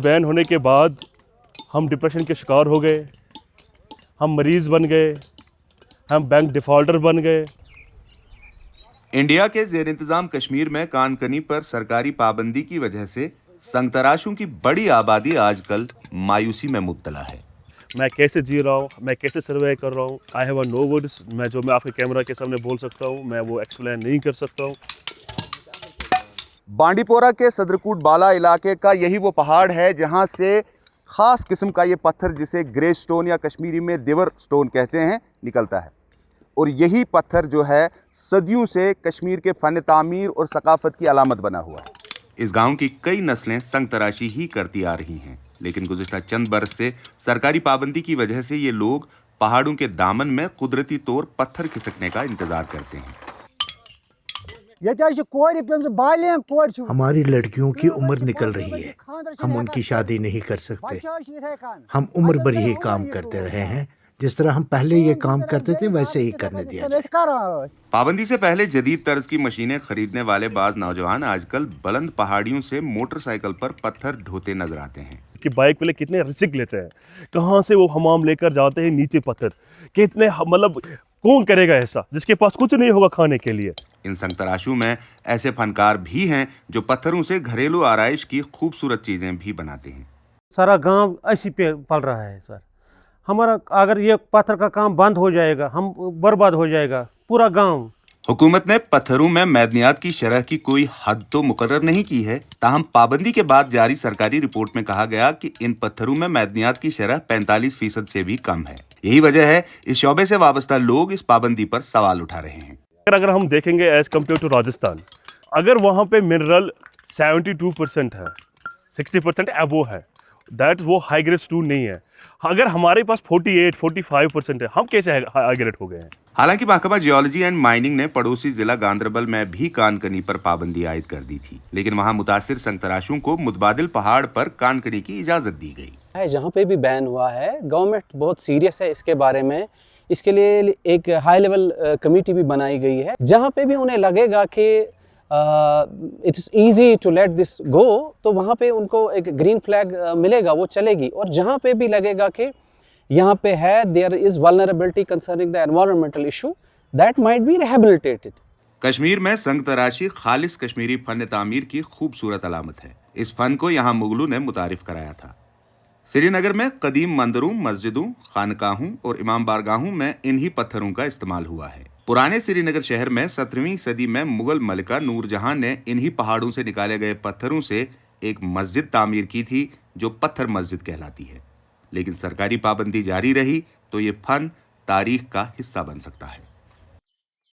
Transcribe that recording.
Ban होने के बाद हम डिप्रेशन के शिकार हो गए, हम मरीज़ बन गए, हम बैंक डिफ़ॉल्टर बन गए। इंडिया के ज़ेर इंतज़ाम कश्मीर में कानकनी पर सरकारी पाबंदी की वजह से संगतराशों की बड़ी आबादी आजकल मायूसी में मुब्तला है। मैं कैसे जी रहा हूँ, मैं कैसे सर्वाइव कर रहा हूँ, आई हैव नो वर्ड्स। मैं आपके कैमरा के सामने बोल सकता हूँ, मैं वो एक्सप्लेन नहीं कर सकता हूँ। बांडीपोरा के सदरकूट बाला इलाके का यही वो पहाड़ है जहां से ख़ास किस्म का ये पत्थर, जिसे ग्रे स्टोन या कश्मीरी में दिवर स्टोन कहते हैं, निकलता है। और यही पत्थर जो है सदियों से कश्मीर के फ़न तामीर और सकाफ़त की अलामत बना हुआ है। इस गांव की कई नस्लें संग तराशी ही करती आ रही हैं, लेकिन गुज़िश्ता चंद बरस से सरकारी पाबंदी की वजह से ये लोग पहाड़ों के दामन में कुदरती तौर पत्थर खिसकने का इंतज़ार करते हैं। हमारी लड़कियों की उम्र निकल रही है, हम उनकी शादी नहीं कर सकते। हम उम्र भर यही काम करते रहे हैं, जिस तरह हम पहले ये काम करते थे वैसे ही करने दिया जाए। पाबंदी से पहले जदीद तर्ज की मशीनें खरीदने वाले बाज नौजवान आजकल बुलंद पहाड़ियों से मोटरसाइकिल पर पत्थर ढोते नजर आते हैं। कि बाइक वाले कितने रिस्क लेते हैं, कहाँ से वो हमाम लेकर जाते हैं नीचे पत्थर, कितने मतलब कौन करेगा ऐसा जिसके पास कुछ नहीं होगा खाने के लिए। इन संगतराशों में ऐसे फनकार भी हैं जो पत्थरों से घरेलू आराइश की खूबसूरत चीजें भी बनाते हैं। सारा गांव इसी पे पल रहा है सर। हमारा अगर ये पत्थर का काम बंद हो जाएगा, हम बर्बाद हो जाएगा पूरा गांव। हुकूमत ने पत्थरों में मैदनियात की शरह की कोई हद तो मुकर्रर नहीं की है, ताहम पाबंदी के बाद जारी सरकारी रिपोर्ट में कहा गया कि इन पत्थरों में मैदनियात की शरह 45% से भी कम है। यही वजह है इस शोबे से वाबस्ता लोग इस पाबंदी पर सवाल उठा रहे हैं। अगर हम देखेंगे एज कम्पेयर टू राजस्थान, अगर वहाँ पे मिनरल 72% है, 60% एबो है, दैट वो हाई ग्रेड स्टोन नहीं है। अगर हमारे पास 48-45% है, हम कैसे हाई ग्रेड हो गए हैं। हालांकि महकमा जियोलॉजी एंड माइनिंग ने पड़ोसी जिला गांदरबल में भी कानकनी पर पाबंदी आयद कर दी थी, लेकिन वहां मुतासिर संगतराशों को मुतबादिल पहाड़ पर कानकनी की इजाजत दी गई। जहाँ पे भी बैन हुआ है, गवर्नमेंट बहुत सीरियस है इसके बारे में। इसके लिए एक हाई लेवल कमेटी भी बनाई गई है। जहाँ पे भी उन्हें लगेगा कि it's easy to let this go, तो वहाँ पे उनको एक ग्रीन फ्लैग मिलेगा, वो चलेगी। और जहाँ पे भी लगेगा कि यहाँ पे है there is vulnerability concerning the environmental issue, that might be rehabilitated. Kashmir में संग तराशी खालिस कश्मीरी फन तामीर की खूबसूरत अलामत है। इस फन को यहाँ मुगलों ने मुतारिफ कराया था। श्रीनगर में कदीम मंदिरों, मस्जिदों, खानकाहों और इमाम बारगाहों में इन्हीं पत्थरों का इस्तेमाल हुआ है। पुराने श्रीनगर शहर में 17वीं सदी में मुगल मलिका नूरजहां ने इन्हीं पहाड़ों से निकाले गए पत्थरों से एक मस्जिद तामीर की थी, जो पत्थर मस्जिद कहलाती है। लेकिन सरकारी पाबंदी जारी रही तो ये फन तारीख का हिस्सा बन सकता है।